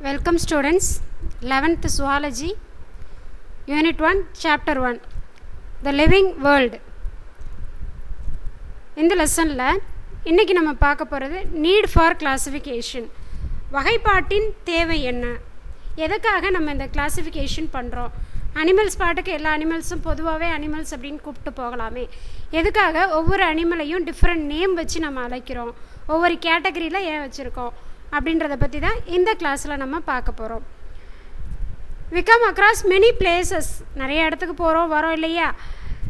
Welcome students, 11th Zoology, Unit 1, Chapter 1, The Living World. இந்த லெசனில் இன்றைக்கி நம்ம பார்க்க போகிறது நீட் ஃபார் கிளாஸிஃபிகேஷன். வகைப்பாட்டின் தேவை என்ன, எதுக்காக நம்ம இந்த கிளாஸிஃபிகேஷன் பண்ணுறோம்? அனிமல்ஸ் பாட்டுக்கு எல்லா அனிமல்ஸும் பொதுவாகவே அனிமல்ஸ் அப்படின்னு கூப்பிட்டு போகலாமே, எதுக்காக ஒவ்வொரு அனிமலையும் டிஃப்ரெண்ட் நேம் வச்சு நம்ம அழைக்கிறோம், ஒவ்வொரு கேட்டகரியில் ஏன் வச்சுருக்கோம் அப்படின்றத பற்றி தான் இந்த கிளாஸில் நம்ம பார்க்க போகிறோம். we come across many places, நிறைய இடத்துக்கு போகிறோம் வரோம் இல்லையா,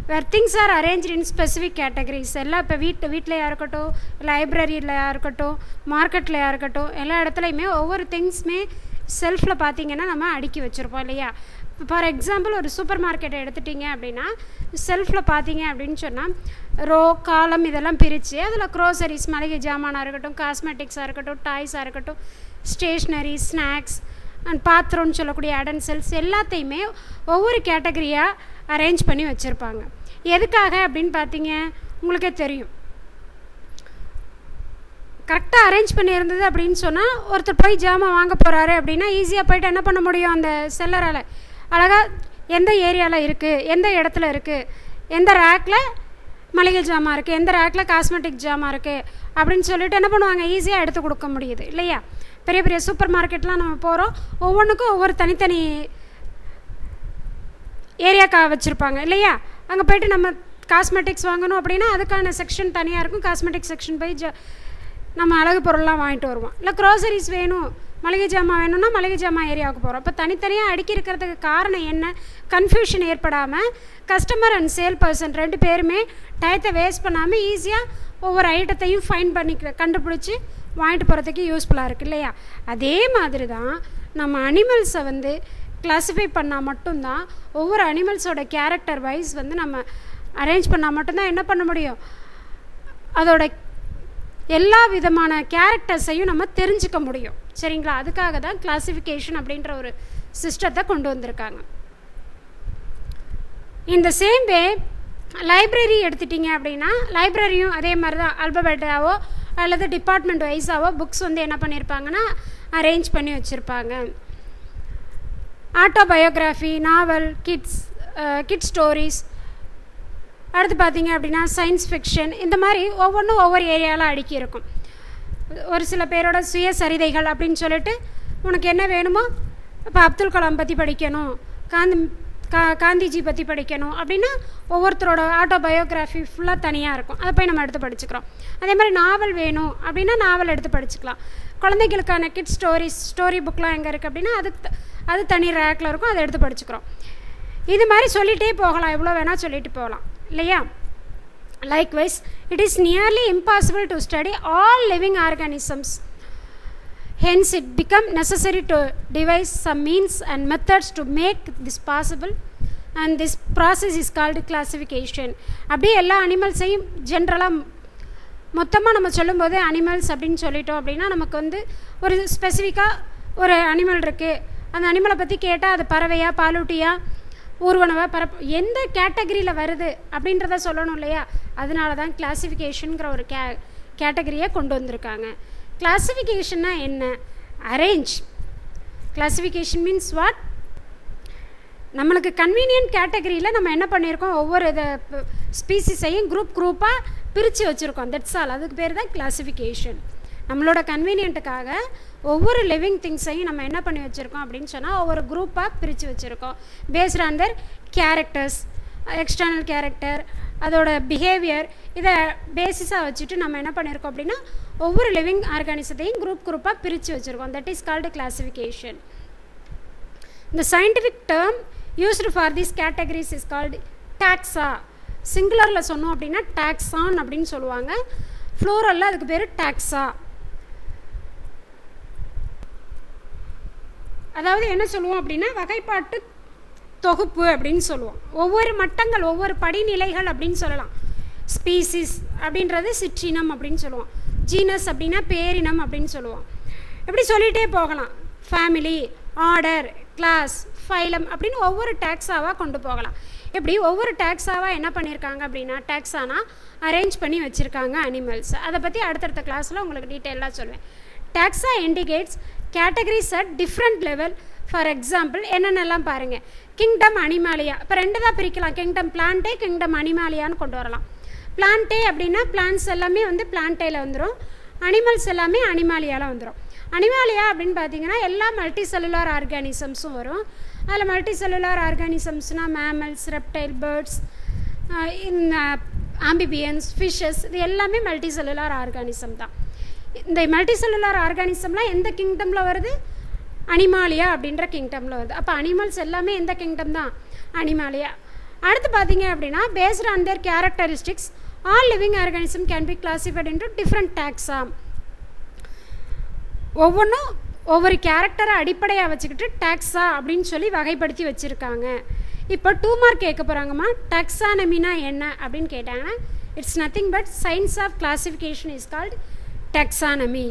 where things are arranged in specific categories. எல்லாம் இப்போ வீட்டிலையா இருக்கட்டும், லைப்ரரியிலையா இருக்கட்டும், மார்க்கெட்லையா இருக்கட்டும், எல்லா இடத்துலையுமே ஒவ்வொரு திங்ஸுமே செல்ஃபில் பார்த்திங்கன்னா நம்ம அடுக்கி வச்சுருப்போம் இல்லையா. ஃபார் எக்ஸாம்பிள் ஒரு சூப்பர் மார்க்கெட்டை எடுத்துட்டிங்க அப்படின்னா செல்ஃபில் பார்த்தீங்க அப்படின்னு சொன்னால் ரோ காலம் இதெல்லாம் பிரித்து அதில் க்ரோசரிஸ், மளிகை ஜாமானாக இருக்கட்டும், காஸ்மெட்டிக்ஸாக இருக்கட்டும், டாய்ஸாக இருக்கட்டும், ஸ்டேஷ்னரி, ஸ்நாக்ஸ் அண்ட் பாத்ரூம்னு சொல்லக்கூடிய அடன்செல்ஸ் எல்லாத்தையுமே ஒவ்வொரு கேட்டகரியாக அரேஞ்ச் பண்ணி வச்சுருப்பாங்க. எதுக்காக அப்படின்னு பார்த்தீங்க உங்களுக்கே தெரியும். கரெக்டாக அரேஞ்ச் பண்ணியிருந்தது அப்படின்னு சொன்னால் ஒருத்தர் போய் ஜாமான் வாங்க போகிறாரு அப்படின்னா ஈஸியாக போய்ட்டு என்ன பண்ண முடியும், அந்த செல்லரால் அழகாக எந்த ஏரியாவில் இருக்குது, எந்த இடத்துல இருக்குது, எந்த ரேக்கில் மளிகை ஜாமான் இருக்குது, எந்த ரேக்கில் காஸ்மெட்டிக் ஜாமான் இருக்குது அப்படின்னு சொல்லிட்டு என்ன பண்ணுவாங்க, ஈஸியாக எடுத்து கொடுக்க முடியுது இல்லையா. பெரிய பெரிய சூப்பர் மார்க்கெட்லாம் நம்ம போகிறோம், ஒவ்வொன்றுக்கும் ஒவ்வொரு தனித்தனி ஏரியாக்காக வச்சுருப்பாங்க இல்லையா. அங்கே போய்ட்டு நம்ம காஸ்மெட்டிக்ஸ் வாங்கணும் அப்படின்னா அதுக்கான செக்ஷன் தனியாக இருக்கும், காஸ்மெட்டிக் செக்ஷன் போய் நம்ம அழகு பொருள்லாம் வாங்கிட்டு வருவோம். இல்லை க்ரோசரிஸ் வேணும், மளிகை ஜாமான் வேணும்னா மளிகை ஜாமான் ஏரியாவுக்கு போகிறோம். இப்போ தனித்தனியாக அடுக்கி இருக்கிறதுக்கு காரணம் என்ன, கன்ஃபியூஷன் ஏற்படாமல் கஸ்டமர் அண்ட் சேல் பர்சன் ரெண்டு பேருமே டயத்தை வேஸ்ட் பண்ணாமல் ஈஸியாக ஒவ்வொரு ஐட்டத்தையும் ஃபைண்ட் பண்ணி கண்டுபிடிச்சி வாங்கிட்டு போகிறதுக்கு யூஸ்ஃபுல்லாக இருக்குது இல்லையா. அதே மாதிரி தான் நம்ம அனிமல்ஸை கிளாஸிஃபை பண்ணால் மட்டும்தான், ஒவ்வொரு அனிமல்ஸோட கேரக்டர் வைஸ் நம்ம அரேஞ்ச் பண்ணால் மட்டும்தான் என்ன பண்ண முடியும், அதோட எல்லா விதமான கேரக்டர்ஸையும் நம்ம தெரிஞ்சுக்க முடியும் சரிங்களா. அதுக்காக தான் கிளாஸிஃபிகேஷன் அப்படின்ற ஒரு சிஸ்டத்தை கொண்டு வந்திருக்காங்க. இந்த சேம் வே லைப்ரரி எடுத்துட்டிங்க அப்படின்னா லைப்ரரியும் அதே மாதிரி தான் ஆல்பபெட்டாவோ அல்லது டிபார்ட்மெண்ட் வைஸாவோ புக்ஸ் என்ன பண்ணியிருப்பாங்கன்னா அரேஞ்ச் பண்ணி வச்சுருப்பாங்க. ஆட்டோபயோகிராஃபி, நாவல், கிட்ஸ் ஸ்டோரிஸ், அடுத்து பார்த்தீங்க அப்படின்னா சயின்ஸ் ஃபிக்ஷன், இந்த மாதிரி ஒவ்வொன்றும் ஒவ்வொரு ஏரியாவில் அடுக்கி இருக்கும். ஒரு சில பேரோட சுயசரிதைகள் அப்படின்னு சொல்லிட்டு உனக்கு என்ன வேணுமோ, இப்போ அப்துல் கலாம் பற்றி படிக்கணும், காந்திஜி பற்றி படிக்கணும் அப்படின்னா ஒவ்வொருத்தரோட ஆட்டோபயோகிராஃபி ஃபுல்லாக தனியாக இருக்கும், அதை போய் நம்ம எடுத்து படிச்சுக்கிறோம். அதே மாதிரி நாவல் வேணும் அப்படின்னா நாவல் எடுத்து படிச்சுக்கலாம். குழந்தைகளுக்கான கிட்ஸ் ஸ்டோரி புக்கெலாம் எங்கே இருக்குது அப்படின்னா அது தனி ரேக்கில் இருக்கும், அதை எடுத்து படிச்சுக்கிறோம். இது மாதிரி சொல்லிகிட்டே போகலாம், எவ்வளோ வேணால் சொல்லிட்டு போகலாம் இல்லையா. Likewise, it is nearly impossible to study all living organisms. Hence, it becomes necessary to devise some means and methods to make this possible. And this process is called classification. அப்படியே எல்லா அனிமல்ஸையும் ஜென்ரலாக மொத்தமாக நம்ம சொல்லும்போது அனிமல்ஸ் அப்படின்னு சொல்லிட்டோம் அப்படின்னா நமக்கு ஒரு ஸ்பெசிஃபிக்காக ஒரு அனிமல் இருக்குது, அந்த அனிமலை பற்றி கேட்டால் அது பறவையா, பாலூட்டியா, ஊர்வனவா, எந்த கேட்டகரியில் வருது அப்படின்றத சொல்லணும் இல்லையா. அதனால தான் கிளாஸிஃபிகேஷனுங்கிற ஒரு கேட்டகரியை கொண்டு வந்திருக்காங்க. கிளாஸிஃபிகேஷன்னா என்ன, அரேஞ்ச். கிளாஸிஃபிகேஷன் மீன்ஸ் வாட், நம்மளுக்கு கன்வீனியன்ட் கேட்டகரியில் நம்ம என்ன பண்ணியிருக்கோம், ஒவ்வொரு ஸ்பீசிஸையும் குரூப்பாக பிரித்து வச்சுருக்கோம், தட்ஸ் ஆல். அதுக்கு பேர் தான் கிளாஸிஃபிகேஷன். நம்மளோட கன்வீனியன்ட்டுக்காக ஒவ்வொரு லிவிங் திங்ஸையும் நம்ம என்ன பண்ணி வச்சுருக்கோம் அப்படின்னு சொன்னால் ஒவ்வொரு குரூப்பாக பிரித்து வச்சுருக்கோம். Based on their characters, external character, அதோட பிஹேவியர், இதை பேசிஸாக வச்சுட்டு நம்ம என்ன பண்ணியிருக்கோம் அப்படின்னா ஒவ்வொரு லிவிங் ஆர்கானிசத்தையும் குரூப்பாக பிரித்து வச்சுருக்கோம். That is called classification. The scientific term used for these categories is called taxa. சிங்குலரில் சொன்னோம் அப்படின்னா taxon அப்படின்னு சொல்லுவாங்க, ஃப்ளூரலில் அதுக்கு பேர் taxa. அதாவது என்ன சொல்லுவோம் அப்படின்னா வகைப்பாட்டு தொகுப்பு அப்படின்னு சொல்லுவோம். ஒவ்வொரு மட்டங்கள், ஒவ்வொரு படிநிலைகள் அப்படின்னு சொல்லலாம். ஸ்பீசிஸ் அப்படின்றது சிற்றினம் அப்படின்னு சொல்லுவோம், ஜீனஸ் அப்படின்னா பேரினம் அப்படின்னு சொல்லுவோம். இப்படி சொல்லிகிட்டே போகலாம். ஃபேமிலி, ஆர்டர், கிளாஸ், ஃபைலம் அப்படின்னு ஒவ்வொரு டேக்ஸாவாக கொண்டு போகலாம். இப்படி ஒவ்வொரு டேக்ஸாவாக என்ன பண்ணியிருக்காங்க அப்படின்னா டேக்ஸானா அரேஞ்ச் பண்ணி வச்சுருக்காங்க அனிமல்ஸ். அதை பற்றி அடுத்தடுத்த கிளாஸில் உங்களுக்கு டீட்டெயிலாக சொல்லுவேன். Taxa indicates categories at different level. For example என்னென்னலாம் பாருங்கள். கிங்டம் அனிமாலியா, இப்போ 2 தான் பிரிக்கலாம். கிங்டம் பிளான்டே, கிங்டம் அனிமாலியான்னு கொண்டு வரலாம். பிளான்டே அப்படின்னா பிளான்ஸ் எல்லாமே வந்து பிளான்டேயில் வந்துடும், அனிமல்ஸ் எல்லாமே அனிமாலியாவில் வந்துடும். அனிமாலியா அப்படின்னு பார்த்தீங்கன்னா எல்லா மல்டி செல்லுலார் ஆர்கானிசம்ஸும் வரும். அதில் மல்டி செல்லுலார் ஆர்கானிசம்ஸ்னால் mammals, reptile, birds, amphibians, fishes, இது எல்லாமே மல்டி செல்லுலார் ஆர்கானிசம் தான். இந்த மல்டி செல்லுலார் ஆர்கானிசம்லாம் எந்த கிங்டமில் வருது? அனிமாலியா அப்படின்ற கிங்டமில் வருது. அப்போ அனிமல்ஸ் எல்லாமே எந்த கிங்டம் தான்? அனிமாலியா. அடுத்து பார்த்தீங்க அப்படின்னா based on their characteristics all living organism can be classified into different taxa. ஒவ்வொன்றும் ஒவ்வொரு கேரக்டரை அடிப்படையாக வச்சுக்கிட்டு டாக்ஸா அப்படின்னு சொல்லி வகைப்படுத்தி வச்சுருக்காங்க. இப்போ 2 மார்க் கேட்க போகிறாங்கம்மா. டாக்ஸானமினா என்ன அப்படின்னு கேட்டாங்கன்னா it's nothing but science of classification is called taxonomy.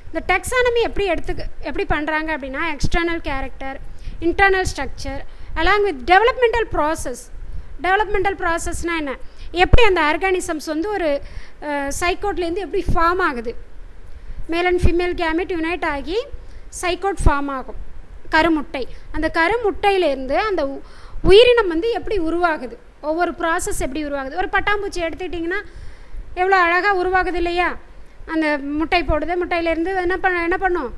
இந்த டாக்ஸானமி எப்படி பண்ணுறாங்க அப்படின்னா external character, internal structure along with developmental process. Developmental ப்ராசஸ்னால் என்ன? எப்படி அந்த ஆர்கானிசம்ஸ் வந்து ஒரு சைக்கோட்லேருந்து எப்படி ஃபார்ம் ஆகுது, male and female gamete unite ஆகி சைக்கோட் ஃபார்ம் ஆகும், கருமுட்டை. அந்த கருமுட்டையிலேருந்து அந்த உயிரினம் வந்து எப்படி உருவாகுது, ஒவ்வொரு ப்ராசஸ் எப்படி உருவாகுது. ஒரு பட்டாம்பூச்சி எடுத்துக்கிட்டிங்கன்னா எவ்வளோ அழகாக உருவாகுது இல்லையா? அந்த முட்டை போடுது, முட்டையிலேருந்து என்ன பண்ணும்?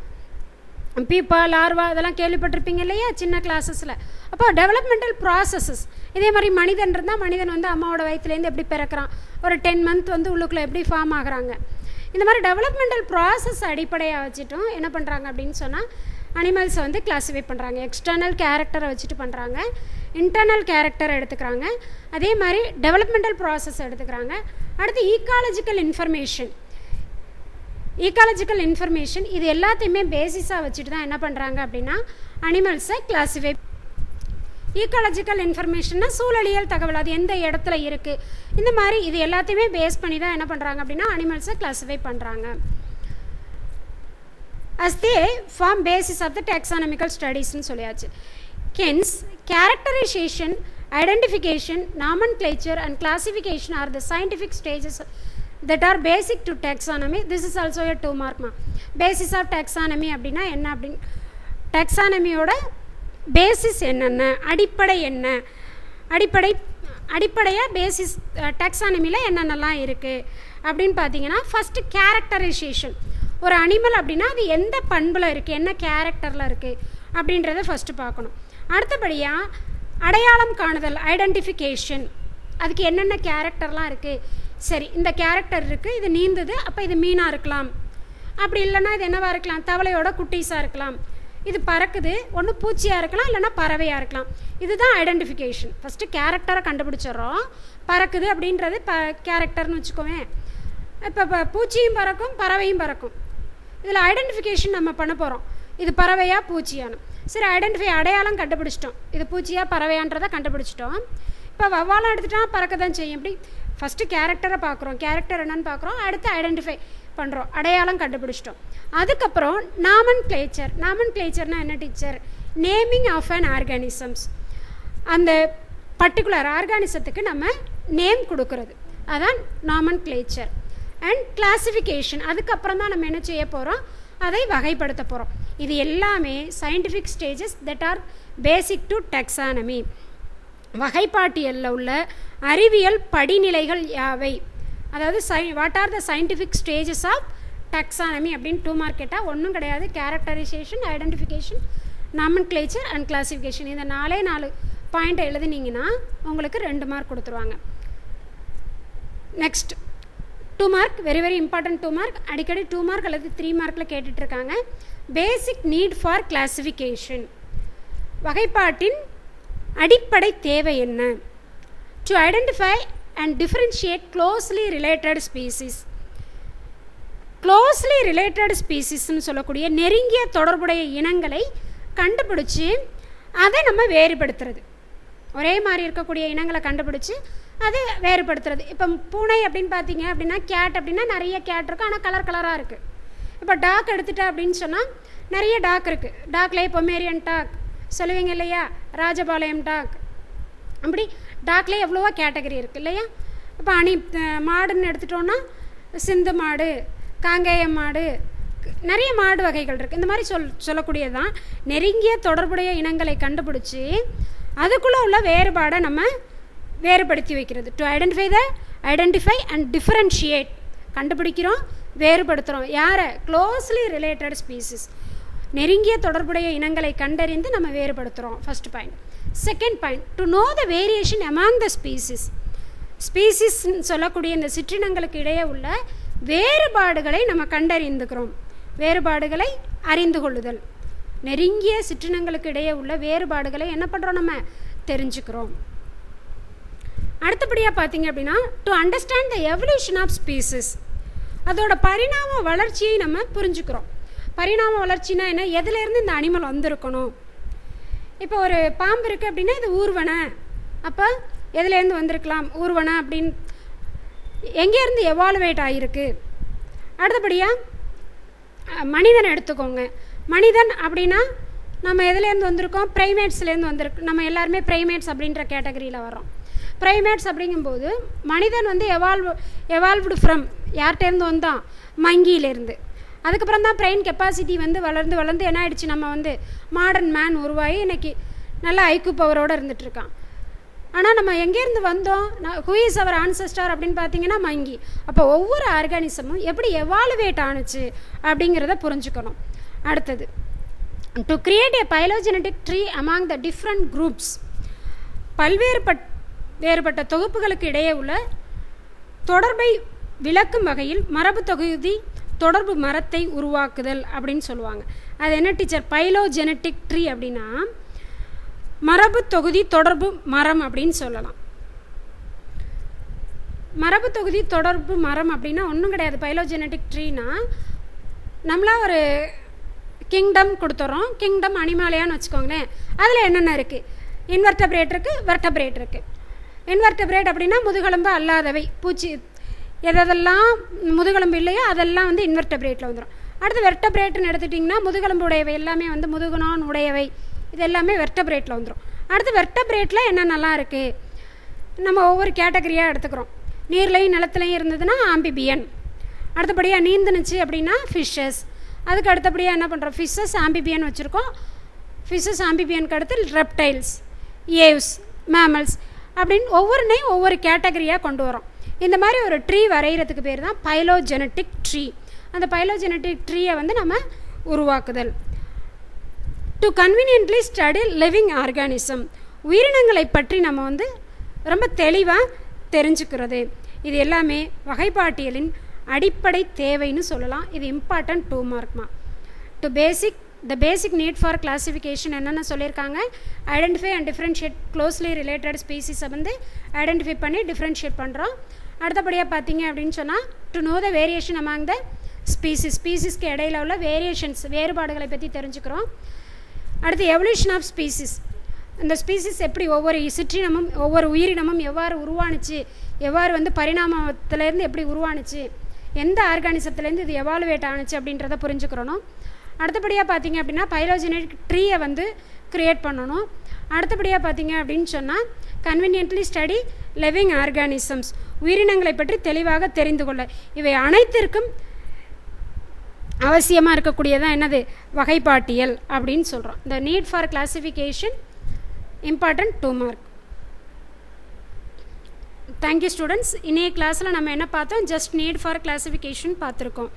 பீப்பா, லார்வா, இதெல்லாம் கேள்விப்பட்டிருப்பீங்க இல்லையா சின்ன கிளாஸஸில். அப்போ டெவலப்மெண்டல் ப்ராசஸஸ். இதே மாதிரி மனிதன் இருந்தால் மனிதன் வந்து அம்மாவோட வயிற்றுலேருந்து எப்படி பிறக்கிறான், ஒரு 10 மந்த் வந்து உள்ளுக்குள்ளே எப்படி ஃபார்ம் ஆகுறாங்க. இந்த மாதிரி டெவலப்மெண்டல் ப்ராசஸ் அடிப்படையாக வச்சுட்டும் என்ன பண்ணுறாங்க அப்படின்னு சொன்னால் அனிமல்ஸை வந்து கிளாஸிஃபை பண்ணுறாங்க. எக்ஸ்டர்னல் கேரக்டரை வச்சுட்டு பண்ணுறாங்க, இன்டர்னல் கேரக்டரை எடுத்துக்கிறாங்க, அதே மாதிரி டெவலப்மெண்டல் ப்ராசஸ் எடுத்துக்கிறாங்க. அடுத்து ஈக்காலஜிக்கல் இன்ஃபர்மேஷன் இது எல்லாத்தையுமே பேசிஸாக வச்சுட்டு தான் என்ன பண்ணுறாங்க அப்படின்னா அனிமல்ஸை கிளாஸிஃபை. ஈக்காலஜிக்கல் இன்ஃபர்மேஷன்னா சூழலியல் தகவல், அது எந்த இடத்துல இருக்குது, இந்த மாதிரி இது எல்லாத்தையுமே பேஸ் பண்ணி தான் என்ன பண்ணுறாங்க அப்படின்னா அனிமல்ஸை கிளாஸிஃபை பண்ணுறாங்க. as they form basis of the taxonomical studies ன்னு சொல்லியாச்சு. Hence, characterization, identification, nomenclature and classification are the scientific stages that are basic to taxonomy. This is also a 2 mark. Basis of taxonomy அப்படின்னா என்ன அப்படின்னு, டாக்ஸானமியோட basis என்னென்ன, அடிப்படை என்ன, அடிப்படையாக basis டாக்ஸானமியில் என்னென்னலாம் இருக்குது அப்படின்னு பார்த்தீங்கன்னா ஃபஸ்ட்டு கேரக்டரைசேஷன். ஒரு அனிமல் அப்படின்னா அது எந்த பண்பில் இருக்குது, என்ன கேரக்டரில் இருக்குது அப்படின்றத ஃபஸ்ட்டு பார்க்கணும். அடுத்தபடியாக அடையாளம் காணுதல், ஐடென்டிஃபிகேஷன். அதுக்கு என்னென்ன கேரக்டர்லாம் இருக்குது, சரி இந்த கேரக்டர் இருக்குது, இது நீந்துது, அப்போ இது மீனாக இருக்கலாம், அப்படி இல்லைன்னா இது என்னவாக இருக்கலாம், தவளையோட குட்டீஸாக இருக்கலாம், இது பறக்குது, ஒன்று பூச்சியாக இருக்கலாம், இல்லைனா பறவையாக இருக்கலாம். இதுதான் ஐடென்டிஃபிகேஷன். ஃபஸ்ட்டு கேரக்டரை கண்டுபிடிச்சிட்றோம். பறக்குது அப்படின்றது கேரக்டர்னு வச்சுக்கோவேன். இப்போ பூச்சியும் பறக்கும், பறவையும் பறக்கும். இதில் ஐடென்டிஃபிகேஷன் நம்ம பண்ண போகிறோம், இது பறவையா பூச்சியானு. சரி, அடையாளம் கண்டுபிடிச்சிட்டோம், இது பூச்சியா பறவையான்றதை கண்டுபிடிச்சிட்டோம். இப்போ வவ்வாலம் எடுத்துகிட்டா பறக்க தான் செய்யும். இப்படி ஃபஸ்ட்டு கேரக்டரை பார்க்குறோம், கேரக்டர் என்னன்னு பார்க்குறோம், அடுத்து ஐடென்டிஃபை பண்ணுறோம், அடையாளம் கண்டுபிடிச்சிட்டோம். அதுக்கப்புறம் நாமன்கிளேச்சர்னால் என்ன teacher? Naming of an organisms. அந்த பர்டிகுலர் ஆர்கானிசத்துக்கு நம்ம நேம் கொடுக்கறது, அதான் நாமன்கிளேச்சர். அண்ட் கிளாசிஃபிகேஷன், அதுக்கப்புறம் தான் நம்ம என்ன செய்ய போகிறோம், அதை வகைப்படுத்த போகிறோம். இது எல்லாமே scientific stages that are basic to taxonomy. வகைப்பாட்டியலில் உள்ள அறிவியல் படிநிலைகள் யாவை, அதாவது what are the scientific stages of taxonomy அப்படின்னு 2 மார்க் கேட்டால் ஒன்றும் கிடையாது. Characterisation, identification, nomenclature and classification. இந்த 4 பாயிண்ட்டை எழுதுனீங்கன்னா உங்களுக்கு 2 மார்க் கொடுத்துருவாங்க. Next 2 mark, very important 2 mark. அடிக்கடி 2 மார்க் அல்லது 3 மார்க்கில் கேட்டுட்ருக்காங்க. பேசிக் நீட் ஃபார் கிளாசிஃபிகேஷன், வகைப்பாட்டின் அடிப்படை தேவை என்ன? To identify and differentiate closely related species. Closely related ஸ்பீசிஸ்ன்னு சொல்லக்கூடிய நெருங்கிய தொடர்புடைய இனங்களை கண்டுபிடிச்சி அதை நம்ம வேறுபடுத்துறது. ஒரே மாதிரி இருக்கக்கூடிய இனங்களை கண்டுபிடிச்சி அதை வேறுபடுத்துறது. இப்போ பூனை அப்படின்னு பார்த்தீங்க அப்படின்னா, கேட் அப்படின்னா நிறைய கேட் இருக்குது, ஆனால் கலராக இருக்குது. இப்போ டாக் எடுத்துட்டா அப்படின்னு சொன்னால் நிறைய டாக் இருக்குது. டாக்லேயே பொமேரியன் டாக் சொல்லுவீங்க இல்லையா, ராஜபாளையம் டாக், அப்படி டாக்லேயே எவ்வளோவா கேட்டகரி இருக்குது இல்லையா. இப்போ மாடுன்னு எடுத்துட்டோன்னா சிந்து மாடு, காங்கேயம் மாடு, நிறைய மாடு வகைகள் இருக்குது. இந்த மாதிரி சொல்லக்கூடியது தான் நெருங்கிய தொடர்புடைய இனங்களை கண்டுபிடிச்சி அதுக்குள்ளே உள்ள வேறுபாடை நம்ம வேறுபடுத்தி வைக்கிறது. To identify and differentiate. கண்டுபிடிக்கிறோம், வேறுபடுத்துகிறோம். யாரை? Closely related species. நெருங்கிய தொடர்புடைய இனங்களை கண்டறிந்து நம்ம வேறுபடுத்துகிறோம். First point. Second point, to know the variation among the species. ஸ்பீசிஸ்ன்னு சொல்லக்கூடிய இந்த சிற்றினங்களுக்கு இடையே உள்ள வேறுபாடுகளை நம்ம கண்டறிந்துக்கிறோம். வேறுபாடுகளை அறிந்து கொள்ளுதல். நெருங்கிய சிற்றினங்களுக்கு இடையே உள்ள வேறுபாடுகளை என்ன பண்ணுறோம்? நம்ம தெரிஞ்சுக்கிறோம். அடுத்தபடியாக பார்த்தீங்க அப்படின்னா, to understand the evolution of species. அதோட பரிணாம வளர்ச்சியை நம்ம புரிஞ்சுக்கிறோம். பரிணாம வளர்ச்சினா என்ன? எதுலேருந்து இந்த அனிமல் வந்திருக்கணும்? இப்போ ஒரு பாம்பு இருக்குது அப்படின்னா இது ஊர்வனை. அப்போ எதுலேருந்து வந்திருக்கலாம்? ஊர்வனை அப்படின்னு எங்கேருந்து எவால்வேட் ஆகிருக்கு. அடுத்தபடியாக மனிதனை எடுத்துக்கோங்க. மனிதன் அப்படின்னா நம்ம எதுலேருந்து வந்திருக்கோம்? ப்ரைமேட்ஸ்லேருந்து வந்திருக்கு. நம்ம எல்லாருமே ப்ரைமேட்ஸ் அப்படின்ற கேட்டகரியில் வரோம். ப்ரைமேட்ஸ் அப்படிங்கும்போது மனிதன் வந்து எவால்வ்டு ஃப்ரம் யார்கிட்டேருந்து வந்தோம்? மங்கியிலேருந்து. அதுக்கப்புறம் தான் பிரெயின் கெப்பாசிட்டி வந்து வளர்ந்து என்ன ஆயிடுச்சு? நம்ம வந்து மாடர்ன் மேன் உருவாகி இன்றைக்கி நல்லா ஐக்யூ பவரோடு இருந்துகிட்ருக்கான். ஆனால் நம்ம எங்கேருந்து வந்தோம்? ஹூ இஸ் அவர் ஆன்செஸ்டர் அப்படின்னு பார்த்தீங்கன்னா மங்கி. அப்போ ஒவ்வொரு ஆர்கானிசமும் எப்படி எவாலுவேட் ஆணுச்சு அப்படிங்கிறத புரிஞ்சுக்கணும். அடுத்தது, to create a phylogenetic tree among the different groups. வேறுபட்ட தொகுப்புகளுக்கு இடையே உள்ள தொடர்பை விளக்கும் வகையில் மரபு தொகுதி தொடர்பு மரத்தை உருவாக்குதல் அப்படின்னு சொல்லுவாங்க. அது என்ன டீச்சர்? பைலோஜெனட்டிக் ட்ரீ அப்படின்னா மரபு தொகுதி தொடர்பு மரம் அப்படின்னு சொல்லலாம். மரபு தொகுதி தொடர்பு மரம் அப்படின்னா ஒன்றும் கிடையாது. பைலோஜெனட்டிக் ட்ரீனா நம்மளா ஒரு கிங்டம் கொடுத்துட்றோம். கிங்டம் அனிமாலியான்னு வச்சுக்கோங்களேன். அதில் என்னென்ன இருக்குது? இன்வெர்டபிரேட் இருக்குது, வெர்டபிரேட் இருக்குது. இன்வெர்டபிரேட் அப்படின்னா முதுகெலும்பு அல்லாதவை, பூச்சி எதெல்லாம் முதுகெலும்பு இல்லையோ அதெல்லாம் வந்து இன்வெர்டபிரேட்டில் வந்துடும். அடுத்து வெர்டபிரேட்னு எடுத்துட்டிங்கன்னா முதுகெலும்பு உடையவை எல்லாமே வந்து முதுகுநான் உடையவை, இது எல்லாமே வெர்டபிரேட்டில் வந்துடும். அடுத்து வெர்டபிரேட்டில் என்னென்னலாம் இருக்குது? நம்ம ஒவ்வொரு கேட்டகரியாக எடுத்துக்கிறோம். நீர்லையும் நிலத்துலையும் இருந்ததுன்னா ஆம்பிபியன். அடுத்தபடியாக நீந்துனுச்சு அப்படின்னா ஃபிஷ்ஷஸ். அதுக்கு அடுத்தபடியாக என்ன பண்ணுறோம்? ஃபிஷ்ஷஸ் ஆம்பிபியன் வச்சுருக்கோம். ஃபிஷ்ஷஸ் ஆம்பிபியனுக்கு அடுத்து ரெப்டைல்ஸ், ஏவ்ஸ், மேமல்ஸ் அப்படின்னு ஒவ்வொருனையும் ஒவ்வொரு கேட்டகரியாக கொண்டு வரோம். இந்த மாதிரி ஒரு ட்ரீ வரைகிறதுக்கு பேர் தான் பைலோஜெனட்டிக் ட்ரீ. அந்த பைலோஜெனட்டிக் ட்ரீயை வந்து நம்ம உருவாக்குதல். To conveniently study living organism. உயிரினங்களை பற்றி நம்ம வந்து ரொம்ப தெளிவாக தெரிஞ்சுக்கிறது. இது எல்லாமே வகைப்பாட்டியலின் அடிப்படை தேவைன்னு சொல்லலாம். இது இம்பார்ட்டன்ட் 2 மார்க்மா. The basic need for classification என்னென்ன சொல்லியிருக்காங்க? Identify and differentiate closely related ஸ்பீசிஸை வந்து ஐடென்டிஃபை பண்ணி டிஃப்ரென்ஷியேட் பண்ணுறோம். அடுத்தபடியாக பார்த்தீங்க அப்படின்னு சொன்னால், to know the variation among the ஸ்பீசிஸ்க்கு இடையில உள்ள வேறுபாடுகளை பற்றி தெரிஞ்சுக்கிறோம். அடுத்து எவல்யூஷன் ஆஃப் ஸ்பீசிஸ். இந்த ஸ்பீசிஸ் எப்படி ஒவ்வொரு சிற்றினமும் ஒவ்வொரு உயிரினமும் எவ்வாறு உருவானுச்சு, எவ்வாறு வந்து பரிணாமத்திலேருந்து எப்படி உருவானுச்சு, எந்த ஆர்கானிசத்துலேருந்து இது எவாலுவேட் ஆணுச்சு அப்படின்றத புரிஞ்சுக்கிறணும். அடுத்தபடியாக பார்த்தீங்க அப்படின்னா பைலோஜெனட்டிக் ட்ரீயை வந்து க்ரியேட் பண்ணணும். அடுத்தபடியாக பார்த்தீங்க அப்படின்னு சொன்னால் கன்வீனியன்ட்லி ஸ்டடி லிவிங் ஆர்கானிசம்ஸ். உயிரினங்களை பற்றி தெளிவாக தெரிந்து கொள்ள. இவை அனைத்திற்கும் அவசியமாக இருக்கக்கூடியதான் என்னது? வகைப்பாட்டியல் அப்படின்னு சொல்கிறோம். இந்த NEET for classification important 2 mark. Thank you students. இன்றைய கிளாஸில் நம்ம என்ன பார்த்தோம்? ஜஸ்ட் நீட் ஃபார் கிளாசிஃபிகேஷன் பார்த்துருக்கோம்.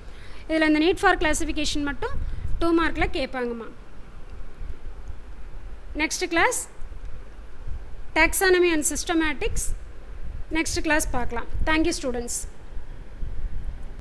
இதில் இந்த நீட் ஃபார் கிளாசிஃபிகேஷன் மட்டும் 2 மார்க்கில் கேட்பாங்கம்மா. Next class taxonomy and systematics next class பார்க்கலாம். Thank you students.